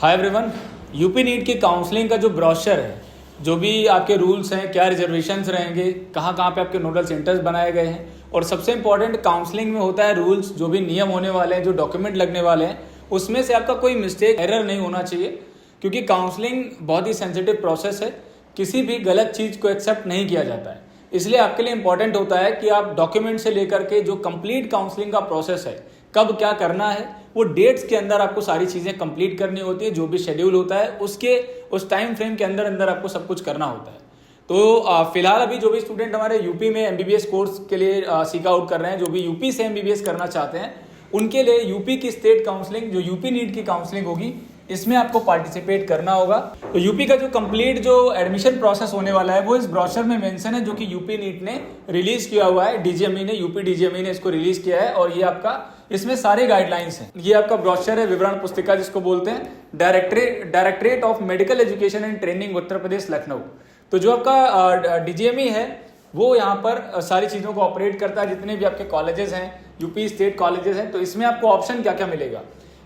Hi everyone, UP NEET की counselling का जो ब्रोशर है, जो भी आपके रूल्स हैं, क्या रिजर्वेशंस रहेंगे, कहाँ कहाँ पे आपके नोडल सेंटर्स बनाए गए हैं, और सबसे इंपॉर्टेंट काउंसलिंग में होता है रूल्स, जो भी नियम होने वाले हैं, जो डॉक्यूमेंट लगने वाले हैं, उसमें से आपका कोई मिस्टेक एरर नहीं होना चाहिए, क्योंकि काउंसलिंग बहुत ही सेंसिटिव प्रोसेस है। किसी भी गलत चीज़ को एक्सेप्ट नहीं किया जाता है। इसलिए आपके लिए इंपॉर्टेंट होता है कि आप डॉक्यूमेंट से लेकर के जो कंप्लीट काउंसलिंग का प्रोसेस है, कब क्या करना है, वो डेट्स के अंदर आपको सारी चीज़ें कंप्लीट करनी होती है। जो भी शेड्यूल होता है उसके उस टाइम फ्रेम के अंदर अंदर आपको सब कुछ करना होता है। तो फिलहाल अभी जो भी स्टूडेंट हमारे यूपी में एमबीबीएस कोर्स के लिए सीक आउट कर रहे हैं, जो भी यूपी से एमबीबीएस करना चाहते हैं, उनके लिए यूपी की स्टेट काउंसलिंग, जो यूपी नीट की काउंसलिंग होगी, इसमें आपको पार्टिसिपेट करना होगा। तो यूपी का जो कंप्लीट जो एडमिशन प्रोसेस होने वाला है वो इस ब्रोशर में मेंशन है, जो कि यूपी नीट ने रिलीज किया हुआ है। डीजीएमई ने, यूपी डीजीएमई ने इसको रिलीज किया है, और ये आपका इसमें सारे गाइडलाइंस हैं। ये आपका ब्रोशर है, विवरण पुस्तिका जिसको बोलते हैं, directorate of medical education and training Uttar Pradesh Lucknow. तो जो आपका डीजीएमई है वो यहाँ पर सारी चीज़ों को ऑपरेट करता है। जितने भी आपके कॉलेजेस हैं, यूपी स्टेट कॉलेजेस हैं, तो इसमें आपको ऑप्शन क्या क्या मिलेगा।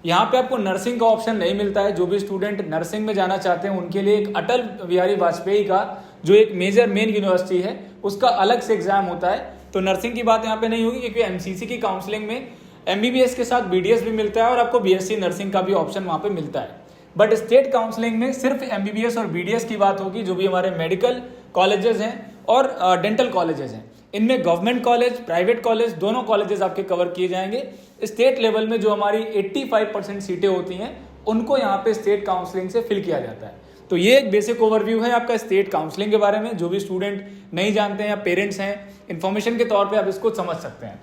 यहाँ पे आपको नर्सिंग का ऑप्शन नहीं मिलता है। जो भी स्टूडेंट नर्सिंग में जाना चाहते हैं उनके लिए एक अटल बिहारी वाजपेयी का जो एक मेन यूनिवर्सिटी है, उसका अलग से एग्जाम होता है। तो नर्सिंग की बात यहाँ पे नहीं होगी, क्योंकि एमसीसी की काउंसलिंग में एमबीबीएस के साथ बीडीएस भी मिलता है और आपको बीएससी नर्सिंग का भी ऑप्शन वहाँ पे मिलता है। बट स्टेट काउंसलिंग में सिर्फ एमबीबीएस और बीडीएस की बात होगी। जो भी हमारे मेडिकल कॉलेजेस हैं और डेंटल कॉलेजेस हैं, इनमें गवर्नमेंट कॉलेज, प्राइवेट कॉलेज, दोनों कॉलेजेस आपके कवर किए जाएंगे। स्टेट लेवल में जो हमारी 85% सीटें होती हैं, उनको यहाँ पे स्टेट काउंसलिंग से फिल किया जाता है। तो ये एक बेसिक ओवरव्यू है आपका स्टेट काउंसलिंग के बारे में। जो भी स्टूडेंट नहीं जानते हैं या पेरेंट्स हैं, इन्फॉर्मेशन के तौर पे आप इसको समझ सकते हैं।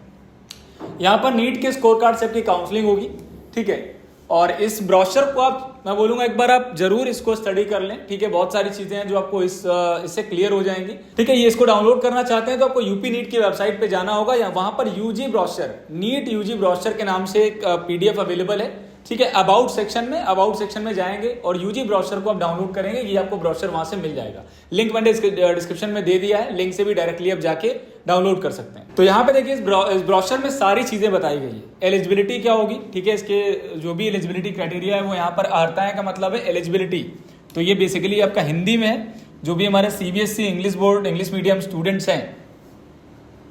यहाँ पर नीट के स्कोर कार्ड से आपकी काउंसलिंग होगी, ठीक है। और इस ब्रोशर को मैं बोलूंगा एक बार आप जरूर इसको स्टडी कर लें, ठीक है। बहुत सारी चीजें हैं जो आपको इससे क्लियर हो जाएंगी, ठीक है। ये इसको डाउनलोड करना चाहते हैं तो आपको यूपी नीट की वेबसाइट पे जाना होगा, या वहां पर UG brochure, NEET UG brochure के नाम से एक पीडीएफ अवेलेबल है, ठीक है। अबाउट सेक्शन में जाएंगे और यूजी ब्रोशर को आप डाउनलोड करेंगे, ये आपको ब्रोशर वहां से मिल जाएगा। लिंक मैंने डिस्क्रिप्शन में दे दिया है, लिंक से भी डायरेक्टली आप जाके डाउनलोड कर सकते हैं। तो यहाँ पे देखिए इस ब्रोशर में सारी चीजें बताई गई है। एलिजिबिलिटी क्या होगी, ठीक है, इसके जो भी एलिजिबिलिटी क्राइटेरिया है वो यहाँ पर आता है, का मतलब है एलिजिबिलिटी। तो ये बेसिकली आपका हिंदी में है। जो भी हमारे CBSE English board English medium students हैं,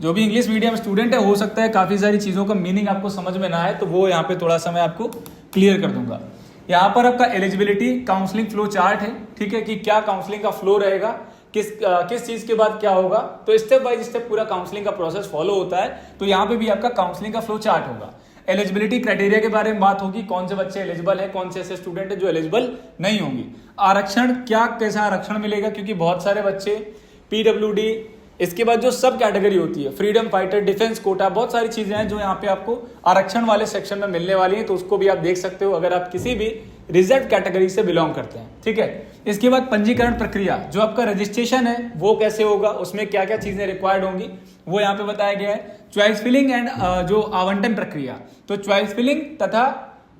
जो भी इंग्लिश मीडियम स्टूडेंट है, हो सकता है काफी सारी चीजों का मीनिंग आपको समझ में ना आए, तो वो यहाँ पे थोड़ा सा मैं आपको क्लियर कर दूंगा। यहाँ पर आपका एलिजिबिलिटी काउंसलिंग फ्लो चार्ट है, ठीक है, कि क्या काउंसलिंग का फ्लो रहेगा, किस चीज के बाद क्या होगा। तो स्टेप बाय स्टेप पूरा काउंसलिंग का प्रोसेस फॉलो होता है। तो यहाँ पे भी आपका काउंसलिंग का फ्लो चार्ट होगा। एलिजिबिलिटी क्राइटेरिया के बारे में बात होगी, कौन से बच्चे एलिजिबल है, कौन से ऐसे स्टूडेंट है जो एलिजिबल नहीं होंगे। आरक्षण, कैसा आरक्षण मिलेगा, क्योंकि बहुत सारे बच्चे पीडब्ल्यूडी, इसके बाद जो सब कैटेगरी होती है, फ्रीडम फाइटर, डिफेंस कोटा, बहुत सारी चीजें हैं जो यहाँ पे आपको आरक्षण वाले सेक्शन में मिलने वाली हैं। तो उसको भी आप देख सकते हो अगर आप किसी भी रिजर्व कैटेगरी से बिलोंग करते हैं, ठीक है। इसके बाद पंजीकरण प्रक्रिया, जो आपका रजिस्ट्रेशन है वो कैसे होगा, उसमें क्या क्या चीजें रिक्वायर्ड होंगी, वो यहाँ पे बताया गया है। चॉइस फिलिंग एंड जो आवंटन प्रक्रिया, तो चॉइस फिलिंग तथा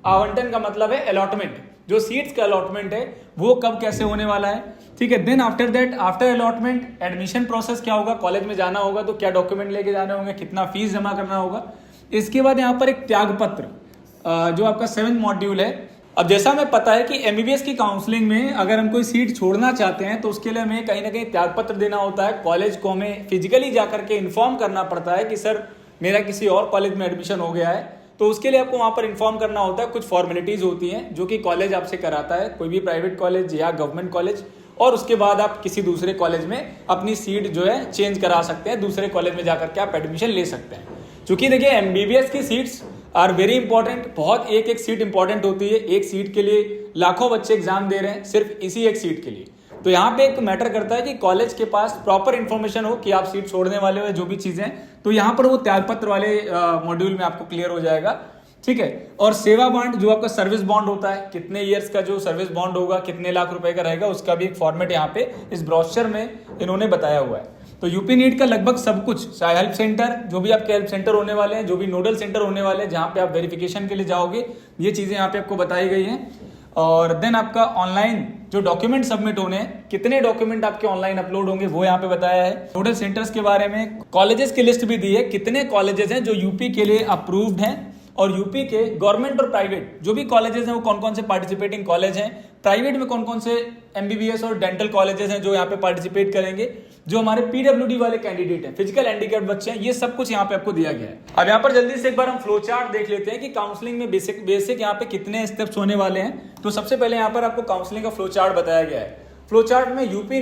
आवंटन का मतलब है अलॉटमेंट, जो सीट्स का अलॉटमेंट है वो कब कैसे होने वाला है, ठीक है। Then after that, after allotment admission process क्या होगा, कॉलेज में जाना होगा तो क्या डॉक्यूमेंट लेके जाने होंगे, कितना फीस जमा करना होगा। इसके बाद यहाँ पर एक त्याग पत्र, जो आपका 7th मॉड्यूल है। अब जैसा हमें पता है कि एमबीबीएस की काउंसलिंग में अगर हम कोई सीट छोड़ना चाहते हैं तो उसके लिए हमें कहीं ना कहीं त्याग पत्र देना होता है। कॉलेज को हमें फिजिकली जाकर के इन्फॉर्म करना पड़ता है कि सर मेरा किसी और कॉलेज में एडमिशन हो गया है, तो उसके लिए आपको वहां पर इन्फॉर्म करना होता है। कुछ फॉर्मेलिटीज होती हैं जो कि कॉलेज आपसे कराता है, कोई भी प्राइवेट कॉलेज या गवर्नमेंट कॉलेज, और उसके बाद आप किसी दूसरे कॉलेज में अपनी सीट जो है चेंज करा सकते हैं, दूसरे कॉलेज में जाकर के आप एडमिशन ले सकते हैं। क्योंकि देखिए एमबीबीएस की सीट्स आर वेरी इंपॉर्टेंट, बहुत एक सीट इंपॉर्टेंट होती है। एक सीट के लिए लाखों बच्चे एग्जाम दे रहे हैं सिर्फ इसी एक सीट के लिए। तो यहाँ पे एक मैटर करता है कि कॉलेज के पास प्रॉपर इंफॉर्मेशन हो कि आप सीट छोड़ने वाले हो, जो भी चीजें, तो यहाँ पर वो त्यागपत्र वाले मॉड्यूल में आपको क्लियर हो जाएगा, ठीक है। और सेवा बॉन्ड, जो आपका सर्विस बॉन्ड होता है, कितने ईयर्स का जो सर्विस बॉन्ड होगा, कितने लाख रुपए का रहेगा, उसका भी एक फॉर्मेट यहाँ पे इस ब्रोशर में इन्होंने बताया हुआ है। तो यूपी नीट का लगभग सब कुछ, चाहे हेल्प सेंटर, जो भी आपके हेल्प सेंटर होने वाले हैं, जो भी नोडल सेंटर होने वाले हैं जहाँ पे आप वेरिफिकेशन के लिए जाओगे, ये चीजें यहाँ पे आपको बताई गई हैं। और देन आपका ऑनलाइन जो डॉक्यूमेंट सबमिट होने हैं, कितने डॉक्यूमेंट आपके ऑनलाइन अपलोड होंगे, वो यहाँ पे बताया है। नोडल सेंटर्स के बारे में, कॉलेजेस की लिस्ट भी दी है, कितने कॉलेजेस हैं जो यूपी के लिए अप्रूव्ड हैं और यूपी के गवर्नमेंट और प्राइवेट जो भी कॉलेजेस हैं वो कौन कौन से पार्टिसिपेटिंग कॉलेज हैं, प्राइवेट में कौन कौन से एमबीबीएस और डेंटल कॉलेजेस हैं जो यहाँ पे पार्टिसिपेट करेंगे, जो हमारे पीडब्ल्यूडी वाले कैंडिडेट हैं, फिजिकल हैंडीकैप्ड बच्चे हैं, ये सब कुछ यहाँ पे आपको दिया गया है। अब यहाँ पर जल्दी से एक बार हम फ्लो चार्ट देख लेते हैं कि काउंसलिंग में बेसिक यहाँ पे कितने स्टेप्स होने वाले हैं। तो सबसे पहले यहाँ पर आपको काउंसलिंग का फ्लो चार्ट बताया गया है। फ्लो चार्ट में यूपी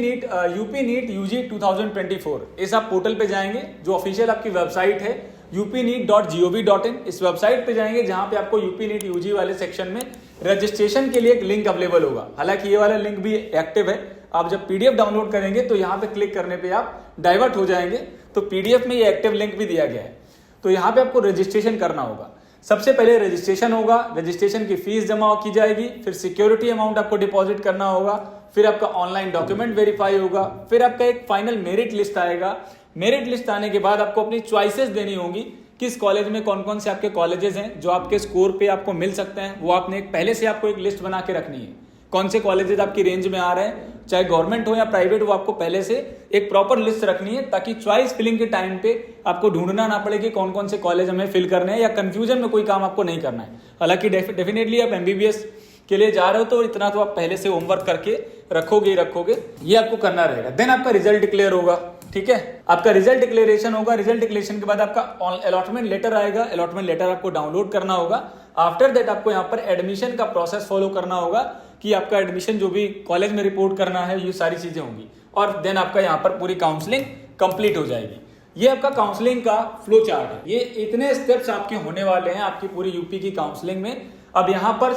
नीट यूजी 2024 इस आप पोर्टल पे जाएंगे, जो ऑफिशियल आपकी वेबसाइट है upneet.gov.in, इस वेबसाइट पे जाएंगे जहां पे आपको यूपी नीट यूजी वाले सेक्शन में रजिस्ट्रेशन के लिए एक लिंक अवेलेबल होगा। हालांकि ये वाला लिंक भी एक्टिव है, आप जब पीडीएफ डाउनलोड करेंगे तो यहाँ पे क्लिक करने पे आप डाइवर्ट हो जाएंगे, तो पीडीएफ में ये एक्टिव लिंक भी दिया गया है। तो यहाँ पे आपको रजिस्ट्रेशन करना होगा। सबसे पहले रजिस्ट्रेशन होगा, रजिस्ट्रेशन की फीस जमा की जाएगी, फिर सिक्योरिटी अमाउंट आपको डिपॉजिट करना होगा, फिर आपका ऑनलाइन डॉक्यूमेंट वेरीफाई होगा, फिर आपका एक फाइनल मेरिट लिस्ट आएगा। मेरिट लिस्ट आने के बाद आपको अपनी चॉइसेस देनी होंगी, किस कॉलेज में कौन कौन से आपके कॉलेजेस हैं जो आपके स्कोर पे आपको मिल सकते हैं, वो आपने पहले से आपको एक लिस्ट बना के रखनी है। कौन से कॉलेजेस आपकी रेंज में आ रहे हैं, चाहे गवर्नमेंट हो या प्राइवेट, वो आपको पहले से एक प्रॉपर लिस्ट रखनी है, ताकि चॉइस फिलिंग के टाइम पे आपको ढूंढना ना पड़े कि कौन कौन से कॉलेज हमें फिल करने हैं, या कंफ्यूजन में कोई काम आपको नहीं करना है। हालांकि डेफिनेटली आप एमबीबीएस के लिए जा रहे हो तो इतना तो आप पहले से होमवर्क करके रखोगे, ये आपको करना रहेगा। देन आपका रिजल्ट डिक्लेयर होगा, ठीक है, आपका रिजल्ट डिक्लेरेशन होगा। रिजल्ट डिक्लेरेशन के बाद आपका अलॉटमेंट लेटर आएगा, अलॉटमेंट लेटर आपको डाउनलोड करना होगा। आफ्टर दैट आपको यहाँ पर एडमिशन का प्रोसेस फॉलो करना होगा कि आपका एडमिशन जो भी कॉलेज में रिपोर्ट करना है, ये सारी चीजें होंगी, और देन आपका यहाँ पर पूरी काउंसलिंग कंप्लीट हो जाएगी। ये आपका काउंसलिंग का फ्लो चार्ट है। ये इतने स्टेप्स आपके होने वाले हैं आपकी पूरी यूपी की काउंसलिंग में। अब यहाँ पर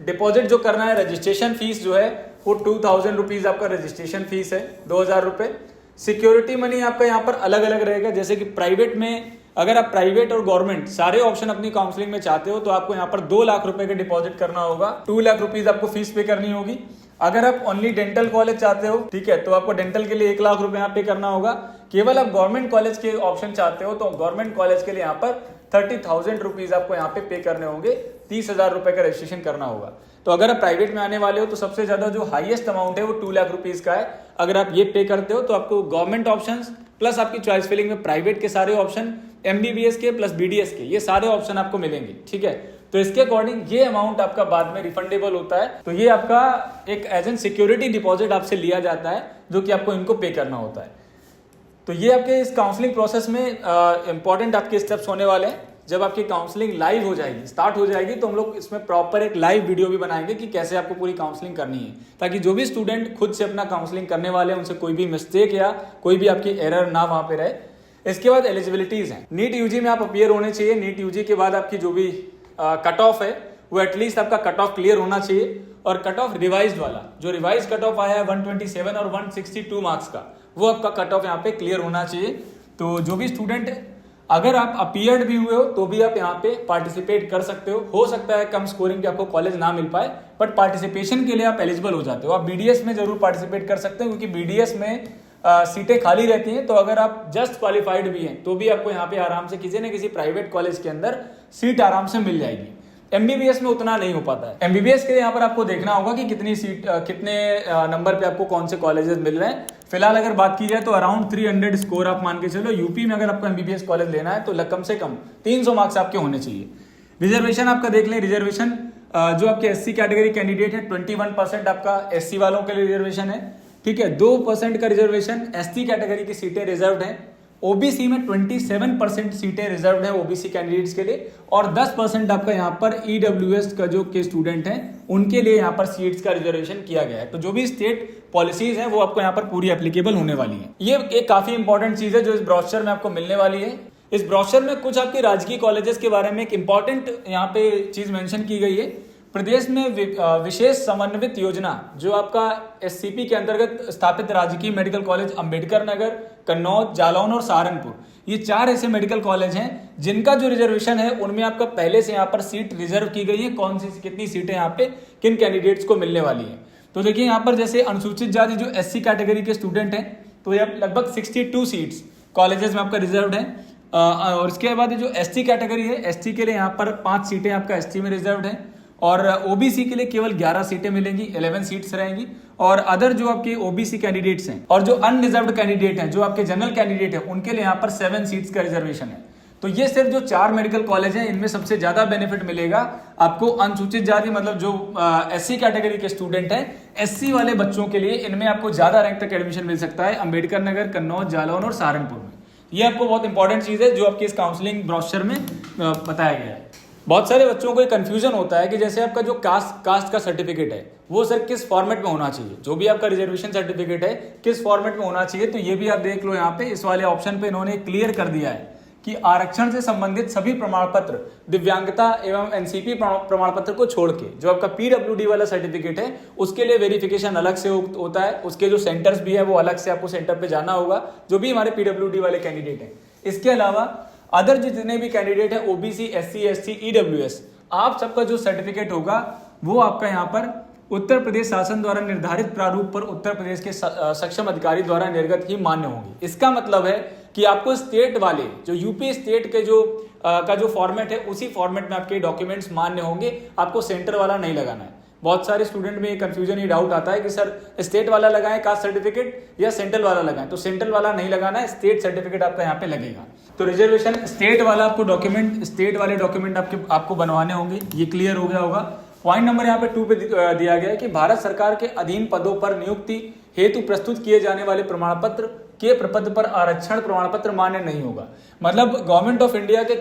डिपॉजिट जो करना है, रजिस्ट्रेशन फीस जो है वो 2000 रुपीज आपका रजिस्ट्रेशन फीस है, 2000 रुपए। सिक्योरिटी मनी आपका यहाँ पर अलग अलग रहेगा, जैसे कि प्राइवेट में अगर आप प्राइवेट और गवर्नमेंट सारे ऑप्शन अपनी काउंसलिंग में चाहते हो तो आपको यहाँ पर 2 लाख रुपए का डिपॉजिट करना होगा, 2 लाख रुपीज आपको फीस पे करनी होगी। अगर आप ओनली डेंटल कॉलेज चाहते हो, ठीक है, तो आपको डेंटल के लिए 1 लाख रुपए यहाँ पे करना होगा। केवल आप गवर्नमेंट कॉलेज के ऑप्शन चाहते हो तो गवर्नमेंट कॉलेज के लिए यहाँ पर 30,000 रुपीज आपको यहाँ पे करने होंगे, 30,000 रुपए का रजिस्ट्रेशन करना होगा। तो अगर आप प्राइवेट में आने वाले हो तो सबसे ज्यादा जो हाईएस्ट अमाउंट है वो 2 लाख रुपीज का है। अगर आप ये पे करते हो तो आपको गवर्नमेंट ऑप्शंस प्लस आपकी चॉइस फिलिंग में प्राइवेट के सारे ऑप्शन, एमबीबीएस के प्लस बीडीएस के, ये सारे ऑप्शन आपको मिलेंगे, ठीक है। तो इसके अकॉर्डिंग ये अमाउंट आपका बाद में रिफंडेबल होता है। तो ये आपका एक एज एन सिक्योरिटी डिपॉजिट आपसे लिया जाता है, जो कि आपको इनको पे करना होता है। तो ये आपके इस काउंसलिंग प्रोसेस में इंपॉर्टेंट आपके स्टेप्स होने वाले हैं। जब आपकी काउंसलिंग लाइव हो जाएगी, स्टार्ट हो जाएगी, तो हम लोग इसमें प्रॉपर एक लाइव वीडियो भी बनाएंगे कि कैसे आपको पूरी काउंसलिंग करनी है, ताकि जो भी स्टूडेंट खुद से अपना काउंसलिंग करने वाले हैं उनसे कोई भी मिस्टेक या कोई भी आपकी एरर ना वहां पे रहे। इसके बाद एलिजिबिलिटीज हैं। नीट यूजी में आप अपीयर होने चाहिए। नीट यूजी के बाद आपकी जो भी कट ऑफ है वो एटलीस्ट आपका कट ऑफ क्लियर होना चाहिए, और कट ऑफ रिवाइज्ड वाला, जो रिवाइज कट ऑफ आया है 127 और 162 मार्क्स का, वो आपका कट ऑफ यहाँ पे क्लियर होना चाहिए। तो जो भी स्टूडेंट, अगर आप अपीयर्ड भी हुए हो तो भी आप यहाँ पे पार्टिसिपेट कर सकते हो सकता है कम स्कोरिंग के आपको कॉलेज ना मिल पाए, बट पार्टिसिपेशन के लिए आप एलिजिबल हो जाते हो। आप बीडीएस में जरूर पार्टिसिपेट कर सकते हो, क्योंकि बीडीएस में सीटें खाली रहती हैं। तो अगर आप जस्ट क्वालिफाइड भी हैं तो भी आपको यहाँ पे आराम से किसी न किसी प्राइवेट कॉलेज के अंदर सीट आराम से मिल जाएगी। एमबीबीएस में उतना नहीं हो पाता है। एमबीबीएस के लिए यहाँ पर आपको देखना होगा कि कितनी सीट, कितने नंबर पे आपको कौन से कॉलेजेस मिल रहे हैं। फिलहाल अगर बात की जाए तो अराउंड 300 स्कोर आप मान के चलो। यूपी में अगर आपको एमबीबीएस कॉलेज लेना है तो कम से कम 300 मार्क्स आपके होने चाहिए। रिजर्वेशन आपका देख लें। रिजर्वेशन जो आपके एससी कैटेगरी कैंडिडेट है 21% आपका एससी वालों के लिए रिजर्वेशन है, ठीक है। 2% का रिजर्वेशन एसटी कैटेगरी की सीटें रिजर्व्ड हैं। ओबीसी में 27% सीटें रिजर्व्ड है ओबीसी कैंडिडेट्स के लिए, और 10% आपका यहाँ पर ईडब्ल्यूएस का जो के स्टूडेंट हैं उनके लिए यहाँ पर सीट्स का रिजर्वेशन किया गया है। तो जो भी स्टेट पॉलिसीज हैं वो आपको यहाँ पर पूरी एप्लीकेबल होने वाली है। ये एक काफी इंपॉर्टेंट चीज है जो इस ब्रोशर में आपको मिलने वाली है। इस ब्रोशर में कुछ आपके राजकीय कॉलेजेस के बारे में एक इंपॉर्टेंट यहाँ पे चीज मेंशन की गई है। प्रदेश में विशेष समन्वित योजना, जो आपका एससीपी के अंतर्गत स्थापित राजकीय मेडिकल कॉलेज अंबेडकर नगर, कन्नौज, जालौन और सहारनपुर, ये 4 ऐसे मेडिकल कॉलेज हैं जिनका जो रिजर्वेशन है उनमें आपका पहले से यहाँ पर सीट रिजर्व की गई है। कौन सी कितनी सीटें यहाँ पे किन कैंडिडेट्स को मिलने वाली है। तो देखिए यहाँ पर जैसे अनुसूचित जाति जो एससी कैटेगरी के स्टूडेंट हैं तो ये लगभग 62 सीट्स कॉलेजेस में आपका रिजर्व है। और इसके बाद जो एसटी कैटेगरी है, एसटी के लिए यहाँ पर 5 सीटें आपका एसटी में रिजर्व है, और ओबीसी के लिए केवल 11 सीटें मिलेंगी, 11 सीट्स रहेंगी। और अदर जो आपके ओबीसी कैंडिडेट्स हैं और जो अनरिजर्व्ड कैंडिडेट हैं, जो आपके जनरल कैंडिडेट हैं, उनके लिए यहाँ पर 7 सीट्स का रिजर्वेशन है। तो ये सिर्फ जो 4 मेडिकल कॉलेज हैं इनमें सबसे ज्यादा बेनिफिट मिलेगा आपको अनुसूचित जाति, मतलब जो SC कैटेगरी के स्टूडेंट हैं, SC वाले बच्चों के लिए इनमें आपको ज्यादा रैंक तक एडमिशन मिल सकता है अंबेडकर नगर, कन्नौज, जालौन और सहारनपुर में। ये आपको बहुत इंपॉर्टेंट चीज है जो आपकी इस काउंसलिंग ब्रोशर में बताया गया है। बहुत सारे बच्चों को कंफ्यूजन होता है कि जैसे आपका जो कास्ट का सर्टिफिकेट है वो सर किस फॉर्मेट में होना चाहिए, जो भी आपका रिजर्वेशन सर्टिफिकेट है किस फॉर्मेट में होना चाहिए। तो ये भी आप देख लो, यहाँ पे इस वाले ऑप्शन पे इन्होंने क्लियर कर दिया है कि आरक्षण से संबंधित सभी प्रमाण पत्र, दिव्यांगता एवं एनसीपी प्रमाण पत्र को छोड़ के जो आपका पीडब्ल्यूडी वाला सर्टिफिकेट है उसके लिए वेरिफिकेशन अलग से होता है। उसके जो सेंटर्स भी है वो अलग से आपको सेंटर पे जाना होगा, जो भी हमारे पीडब्ल्यूडी वाले कैंडिडेट हैं। इसके अलावा अदर जितने भी कैंडिडेट है ओबीसी, SC, ST, EWS, आप सबका जो सर्टिफिकेट होगा वो आपका यहाँ पर उत्तर प्रदेश शासन द्वारा निर्धारित प्रारूप पर उत्तर प्रदेश के सक्षम अधिकारी द्वारा निर्गत ही मान्य होंगे। इसका मतलब है कि आपको स्टेट वाले जो यूपी स्टेट के जो फॉर्मेट है उसी फॉर्मेट में आपके डॉक्यूमेंट्स मान्य होंगे, आपको सेंटर वाला नहीं लगाना है। बहुत सारे स्टूडेंट में ये कंफ्यूजन, ये डाउट आता है कि सर स्टेट वाला लगाएं कास्ट सर्टिफिकेट या सेंट्रल वाला लगाएं। तो सेंट्रल वाला नहीं लगाना है, स्टेट सर्टिफिकेट आपका यहाँ पे लगेगा। तो रिजर्वेशन स्टेट वाला आपको डॉक्यूमेंट, स्टेट वाले डॉक्यूमेंट आपको बनवाने होंगे। ये क्लियर हो गया होगा। पॉइंट नंबर यहाँ पे 2 पे दिया गया है कि भारत सरकार के अधीन पदों पर नियुक्ति हेतु प्रस्तुत किए जाने वाले प्रमाण पत्र के प्रपत्र पर आरक्षण प्रमाण पत्र मान्य नहीं होगा। मतलब गवर्नमेंट ऑफ इंडिया के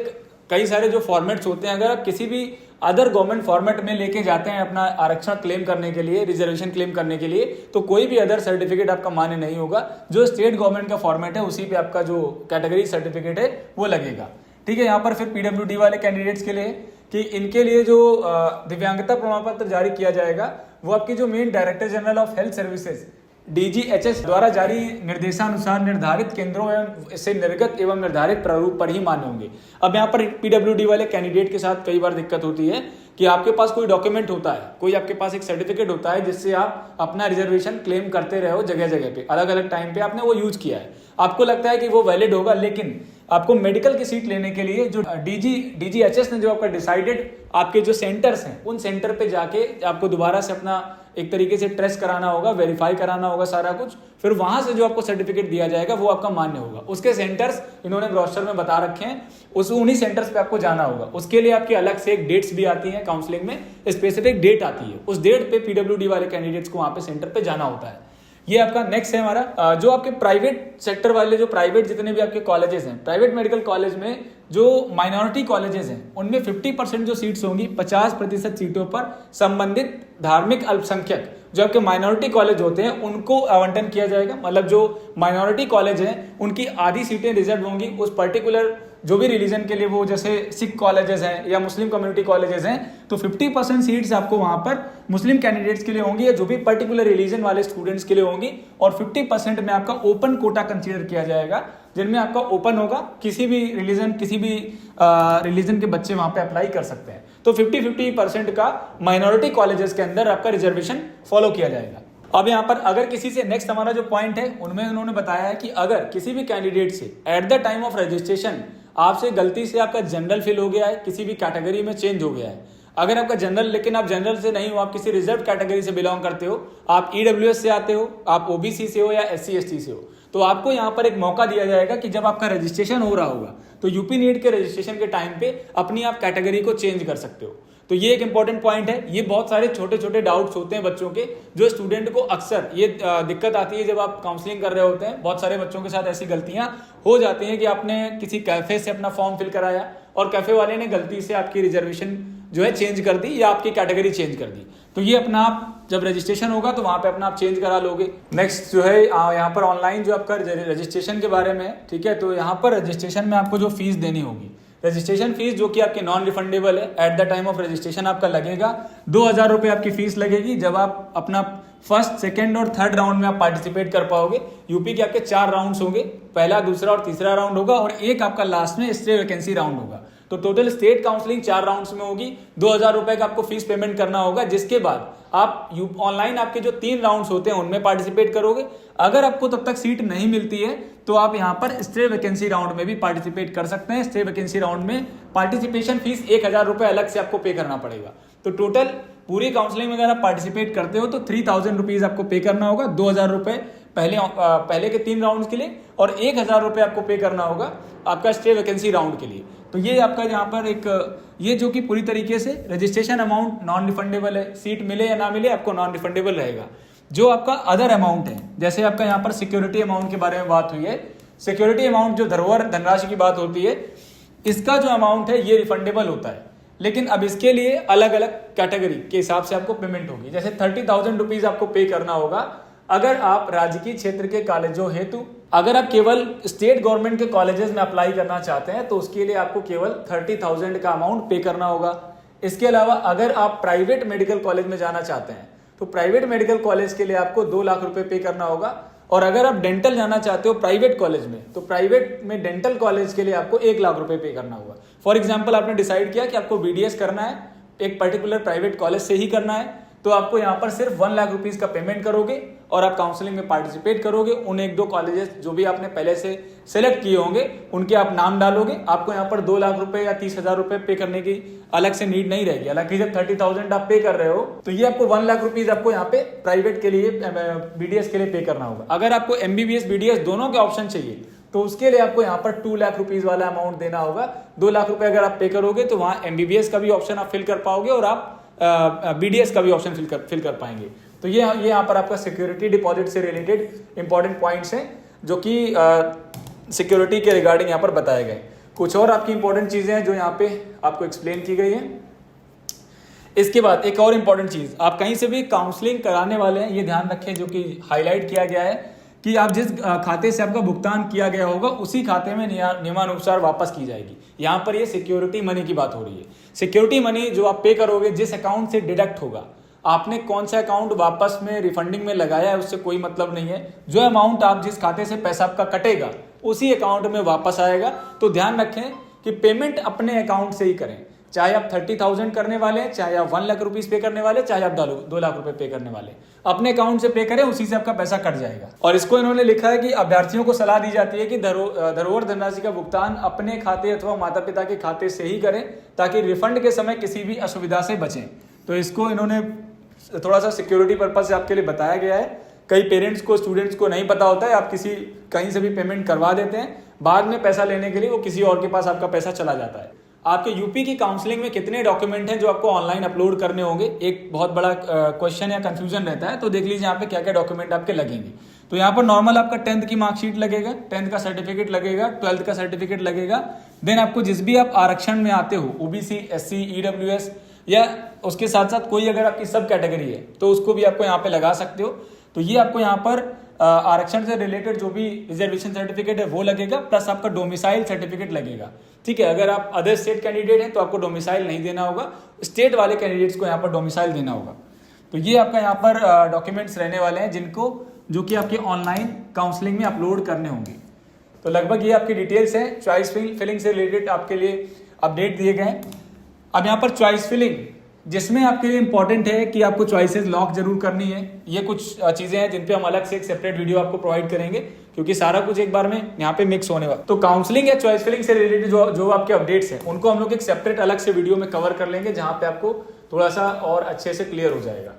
कई सारे जो फॉर्मेट्स होते हैं, अगर आप किसी भी अदर गवर्नमेंट फॉर्मेट में लेके जाते हैं अपना आरक्षण क्लेम करने के लिए, रिजर्वेशन क्लेम करने के लिए, तो कोई भी अदर सर्टिफिकेट आपका मान्य नहीं होगा। जो स्टेट गवर्नमेंट का फॉर्मेट है उसी पे आपका जो कैटेगरी सर्टिफिकेट है वो लगेगा। ठीक है। यहाँ पर फिर पीडब्ल्यूडी वाले कैंडिडेट्स के लिए कि इनके लिए जो दिव्यांगता प्रमाण पत्र जारी किया जाएगा वो आपकी जो main director general of health services DGHS द्वारा जारी निर्देशानुसार निर्धारित केंद्रों एवं से निर्गत एवं निर्धारित प्रारूप पर ही मान्य होंगे। अब यहाँ पर पीडब्ल्यूडी वाले कैंडिडेट के साथ कई बार दिक्कत होती है कि आपके पास कोई डॉक्यूमेंट होता है, कोई आपके पास एक सर्टिफिकेट होता है जिससे आप अपना रिजर्वेशन क्लेम करते रहे हो जगह जगह पे, अलग अलग टाइम पे आपने वो यूज किया है, आपको लगता है कि वो वैलिड होगा, लेकिन आपको मेडिकल की सीट लेने के लिए जो DGHS ने जो आपका डिसाइडेड आपके जो सेंटर्स हैं उन सेंटर पे जाके आपको दोबारा से अपना एक तरीके से ट्रेस कराना होगा, वेरीफाई कराना होगा सारा कुछ, फिर वहां से जो आपको सर्टिफिकेट दिया जाएगा वो आपका मान्य होगा। उसके सेंटर्स इन्होंने ब्रोशर में बता रखे हैं, उन्हीं सेंटर्स पे आपको जाना होगा। उसके लिए आपकी अलग से एक डेट्स भी आती है, काउंसलिंग में स्पेसिफिक डेट आती है, उस डेट पे पीडब्ल्यूडी वाले कैंडिडेट्स को वहां पे सेंटर पे जाना होता है। ये आपका नेक्स्ट है हमारा जो आपके प्राइवेट सेक्टर वाले, जो प्राइवेट जितने भी आपके कॉलेजेस हैं, प्राइवेट मेडिकल कॉलेज में जो माइनॉरिटी कॉलेजेस हैं उनमें 50% जो सीट्स होंगी, 50% सीटों पर संबंधित धार्मिक अल्पसंख्यक जो आपके माइनॉरिटी कॉलेज होते हैं उनको आवंटन किया जाएगा। मतलब जो माइनॉरिटी कॉलेज हैं उनकी आधी सीटें रिजर्व होंगी उस पर्टिकुलर जो भी रिलीजन के लिए, वो जैसे सिख कॉलेजेस हैं या मुस्लिम कम्युनिटी कॉलेजेस हैं, तो 50% सीट्स आपको वहां पर मुस्लिम कैंडिडेट्स के लिए होंगी या जो भी पर्टिकुलर रिलीजन वाले स्टूडेंट्स के लिए होंगी, और 50% में आपका ओपन कोटा कंसीडर किया जाएगा, जिनमें आपका ओपन होगा, किसी भी रिलीजन के बच्चे वहां पे अप्लाई कर सकते हैं। तो 50-50% का माइनॉरिटी कॉलेजेस के अंदर आपका रिजर्वेशन फॉलो किया जाएगा। अब यहाँ पर अगर किसी से नेक्स्ट हमारा जो पॉइंट है उनमें उन्होंने बताया है कि अगर किसी भी कैंडिडेट से at the time of registration आपसे गलती से आपका जनरल फिल हो गया है, किसी भी कैटेगरी में चेंज हो गया है, अगर आपका जनरल, लेकिन आप जनरल से नहीं हो, आप किसी रिजर्व कैटेगरी से बिलोंग करते हो, आप EWS से आते हो, आप OBC से हो या SC ST से हो, तो आपको यहाँ पर एक मौका दिया जाएगा कि जब आपका रजिस्ट्रेशन हो रहा होगा तो यूपी नीट के रजिस्ट्रेशन के टाइम पे अपनी आप कैटेगरी को चेंज कर सकते हो। तो ये एक इंपॉर्टेंट पॉइंट है। ये बहुत सारे छोटे छोटे डाउट्स होते हैं बच्चों के, जो स्टूडेंट को अक्सर ये दिक्कत आती है जब आप काउंसलिंग कर रहे होते हैं। बहुत सारे बच्चों के साथ ऐसी गलतियां हो जाती हैं कि आपने किसी कैफे से अपना फॉर्म फिल कराया और कैफे वाले ने गलती से आपकी रिजर्वेशन जो है चेंज कर दी या आपकी कैटेगरी चेंज कर दी। तो ये अपना आप जब रजिस्ट्रेशन होगा तो वहां पे अपना आप चेंज करा लोगे। नेक्स्ट जो है यहाँ पर ऑनलाइन जो आपका रजिस्ट्रेशन के बारे में है, ठीक है। तो यहाँ पर रजिस्ट्रेशन में आपको जो फीस देनी होगी, रजिस्ट्रेशन फीस जो कि आपकी नॉन रिफंडेबल है, at the time of registration आपका लगेगा 2000 रुपये आपकी फीस लगेगी। जब आप अपना फर्स्ट, सेकंड और थर्ड राउंड में आप पार्टिसिपेट कर पाओगे। यूपी के आपके 4 राउंड्स होंगे, पहला, दूसरा और तीसरा राउंड होगा, और एक आपका लास्ट में स्टे वैकेंसी राउंड होगा। तो टोटल स्टेट काउंसलिंग 4 राउंड्स में होगी। 2000 रुपए का आपको फीस पेमेंट करना होगा, जिसके बाद आप ऑनलाइन आपके जो 3 राउंड्स होते हैं उनमें पार्टिसिपेट करोगे। अगर आपको तब तक सीट नहीं मिलती है तो आप यहाँ पर स्टे वैकेंसी राउंड में भी पार्टिसिपेट कर सकते हैं। स्टे वैकेंसी राउंड में पार्टिसिपेशन फीस 1000 रुपए अलग से आपको पे करना पड़ेगा। तो टोटल पूरी काउंसलिंग में अगर आप पार्टिसिपेट करते हो तो 3000 रुपीज़ आपको पे करना होगा। 2000 रुपये पहले के 3 राउंड के लिए और 1000 रुपये आपको पे करना होगा आपका स्टे वैकेंसी राउंड के लिए। तो ये आपका यहाँ पर ये जो कि पूरी तरीके से रजिस्ट्रेशन अमाउंट नॉन रिफंडेबल है, सीट मिले या ना मिले आपको नॉन रिफंडेबल रहेगा। जो आपका अदर अमाउंट है, जैसे आपका यहाँ पर सिक्योरिटी अमाउंट के बारे में बात हुई है, सिक्योरिटी अमाउंट जो धरोहर धनराशि की बात होती है, इसका जो अमाउंट है ये रिफंडेबल होता है, लेकिन अब इसके लिए अलग अलग कैटेगरी के हिसाब से आपको पेमेंट होगी। जैसे 30,000 रुपीज आपको पे करना होगा अगर आप राजकीय क्षेत्र के कॉलेजों हेतु, अगर आप केवल स्टेट गवर्नमेंट के कॉलेजेस में अप्लाई करना चाहते हैं तो उसके लिए आपको केवल 30,000 का अमाउंट पे करना होगा। इसके अलावा अगर आप प्राइवेट मेडिकल कॉलेज में जाना चाहते हैं तो प्राइवेट मेडिकल कॉलेज के लिए आपको 2 लाख रुपए पे करना होगा। और अगर आप डेंटल जाना चाहते हो प्राइवेट कॉलेज में तो प्राइवेट में डेंटल कॉलेज के लिए आपको 1 लाख रुपए पे करना होगा। फॉर एग्जाम्पल आपने डिसाइड किया कि आपको बीडीएस करना है, एक पर्टिकुलर प्राइवेट कॉलेज से ही करना है, तो आपको यहाँ पर सिर्फ 1 लाख रुपीज का पेमेंट करोगे और आप काउंसलिंग में पार्टिसिपेट करोगे। उन 1-2 कॉलेजेस जो भी आपने पहले से सेलेक्ट किए होंगे उनके आप नाम डालोगे। आपको यहाँ पर 2 लाख रुपए या 30,000 रुपए पे करने की अलग से नीड नहीं रहेगी। हालांकि जब 30,000 आप पे कर रहे हो तो ये आपको 1 लाख रुपीज आपको यहाँ पे प्राइवेट के लिए बीडीएस के लिए पे करना होगा। अगर आपको एमबीबीएस बीडीएस दोनों के ऑप्शन चाहिए तो उसके लिए आपको यहाँ पर 2 लाख रुपीज वाला अमाउंट देना होगा। 2 लाख रुपए अगर आप पे करोगे तो वहां एमबीबीएस का भी ऑप्शन आप फिल कर पाओगे और आप बीडीएस का भी ऑप्शन फिल कर पाएंगे। तो ये यहाँ पर आपका सिक्योरिटी डिपॉजिट से रिलेटेड इंपॉर्टेंट पॉइंट्स हैं जो कि सिक्योरिटी के रिगार्डिंग यहाँ पर बताए गए। कुछ और आपकी इंपॉर्टेंट चीजें हैं जो यहाँ पे आपको एक्सप्लेन की गई है। इसके बाद एक और इंपॉर्टेंट चीज, आप कहीं से भी काउंसलिंग कराने वाले हैं ये ध्यान रखें, जो कि हाईलाइट किया गया है कि आप जिस खाते से आपका भुगतान किया गया होगा उसी खाते में नियमानुसार वापस की जाएगी। यहाँ पर ये सिक्योरिटी मनी की बात हो रही है। सिक्योरिटी मनी जो आप पे करोगे जिस अकाउंट से डिडक्ट होगा, आपने कौन सा अकाउंट वापस में रिफंडिंग में लगाया है उससे कोई मतलब नहीं है। जो अमाउंट आप जिस खाते से पैसा आपका कटेगा उसी अकाउंट में वापस आएगा। तो ध्यान रखें कि पेमेंट अपने अकाउंट से ही करें, चाहे आप 30,000 करने वाले हैं, चाहे आप 1 लाख रुपीज पे करने वाले, चाहे आप 2 लाख रुपए पे करने वाले, अपने अकाउंट से पे करें, उसी से आपका पैसा कट जाएगा। और इसको इन्होंने लिखा है कि अभ्यर्थियों को सलाह दी जाती है कि धरोहर धनराशि का भुगतान अपने खाते अथवा माता पिता के खाते से ही करें ताकि रिफंड के समय किसी भी असुविधा से बचें। तो इसको इन्होंने थोड़ा सा सिक्योरिटी पर्पज से आपके लिए बताया गया है। कई पेरेंट्स को, स्टूडेंट्स को नहीं पता होता है, आप कहीं से भी पेमेंट करवा देते हैं, बाद में पैसा लेने के लिए वो किसी और के पास आपका पैसा चला जाता है। आपके यूपी की काउंसलिंग में कितने डॉक्यूमेंट हैं जो आपको ऑनलाइन अपलोड करने होंगे, एक बहुत बड़ा क्वेश्चन या कंफ्यूजन रहता है। तो देख लीजिए यहाँ पे क्या क्या डॉक्यूमेंट आपके लगेंगे। तो यहाँ पर नॉर्मल आपका 10th की मार्कशीट लगेगा, 10th का सर्टिफिकेट लगेगा, 12th का सर्टिफिकेट लगेगा। देन आपको जिस भी आप आरक्षण में आते हो, ओबीसी, एससी, ईडब्ल्यूएस या उसके साथ साथ कोई अगर आपकी सब कैटेगरी है तो उसको भी आपको यहाँ पे लगा सकते हो। तो ये आपको यहाँ पर आरक्षण से रिलेटेड जो भी रिजर्वेशन सर्टिफिकेट है वो लगेगा, प्लस आपका डोमिसाइल सर्टिफिकेट लगेगा। ठीक है, अगर आप अदर स्टेट कैंडिडेट हैं तो आपको डोमिसाइल नहीं देना होगा, स्टेट वाले कैंडिडेट्स को यहाँ पर डोमिसाइल देना होगा। तो ये आपका यहाँ पर डॉक्यूमेंट्स रहने वाले हैं जिनको जो कि आपके ऑनलाइन काउंसलिंग में अपलोड करने होंगे। तो लगभग ये आपकी डिटेल्स हैं। चॉइस फिलिंग से रिलेटेड आपके लिए अपडेट दिए गए हैं। अब यहाँ पर चॉइस फिलिंग जिसमें आपके लिए इंपॉर्टेंट है कि आपको चॉइसेस लॉक जरूर करनी है। ये कुछ चीजें हैं जिन पे हम अलग से एक सेपरेट वीडियो आपको प्रोवाइड करेंगे क्योंकि सारा कुछ एक बार में यहाँ पे मिक्स होने वाला। तो काउंसलिंग या चॉइस फिलिंग से रिलेटेड जो आपके अपडेट्स हैं उनको हम लोग एक सेपरेट अलग से वीडियो में कवर कर लेंगे जहाँ पे आपको थोड़ा सा और अच्छे से क्लियर हो जाएगा।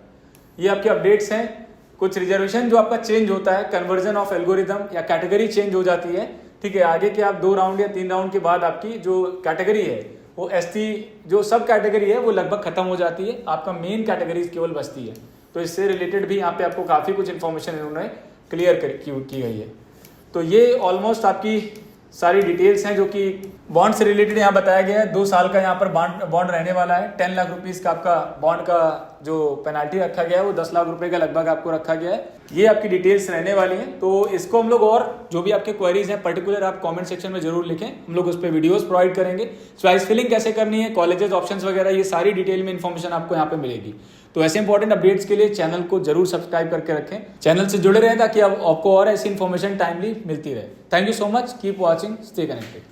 ये आपके अपडेट्स हैं। कुछ रिजर्वेशन जो आपका चेंज होता है, कन्वर्जन ऑफ एल्गोरिथम या कैटेगरी चेंज हो जाती है। ठीक है, आगे के आप 2 राउंड या 3 राउंड के बाद आपकी जो कैटेगरी है वो एसटी जो सब कैटेगरी है वो लगभग खत्म हो जाती है, आपका मेन कैटेगरी केवल बचती है। तो इससे रिलेटेड भी यहाँ पे आपको काफ़ी कुछ इन्फॉर्मेशन इन्होंने क्लियर की गई है। तो ये ऑलमोस्ट आपकी सारी डिटेल्स हैं जो कि बॉन्ड से रिलेटेड यहाँ बताया गया है। 2 साल का यहाँ पर बॉन्ड रहने वाला है। 10 लाख रुपीज़ का आपका बॉन्ड का जो पेनाल्टी रखा गया है वो 10 लाख रुपए का लगभग आपको रखा गया है। ये आपकी डिटेल्स रहने वाली हैं। तो इसको हम लोग और जो भी आपके क्वेरीज हैं पर्टिकुलर आप कमेंट सेक्शन में जरूर लिखें, हम लोग उस पर वीडियोस प्रोवाइड करेंगे। चॉइस फिलिंग कैसे करनी है, कॉलेजेस, ऑप्शंस वगैरह, ये सारी डिटेल में इन्फॉर्मेशन आपको यहाँ पे मिलेगी। तो ऐसे इंपॉर्टेंट अपडेट्स के लिए चैनल को जरूर सब्सक्राइब करके रखें, चैनल से जुड़े रहें ताकि आपको और ऐसी इन्फॉर्मेशन टाइमली मिलती रहे। Thank you so much, keep watching, stay connected.